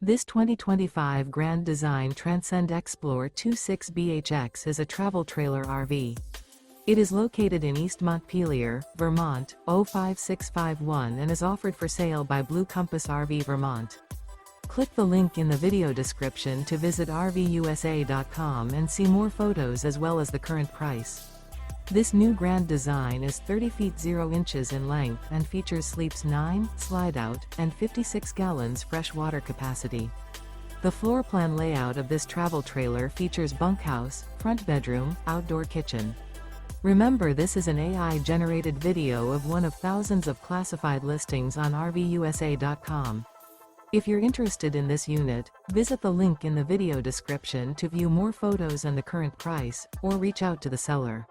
This 2025 Grand Design Transcend Xplor 26BHX is a travel trailer RV. It is located in East Montpelier, Vermont, 05651 and is offered for sale by Blue Compass RV Vermont. Click the link in the video description to visit RVUSA.com and see more photos as well as the current price. This new Grand Design is 30 feet 0 inches in length and features sleeps 9, slide-out, and 56 gallons fresh water capacity. The floor plan layout of this travel trailer features bunkhouse, front bedroom, outdoor kitchen. Remember, this is an AI-generated video of one of thousands of classified listings on RVUSA.com. If you're interested in this unit, visit the link in the video description to view more photos and the current price, or reach out to the seller.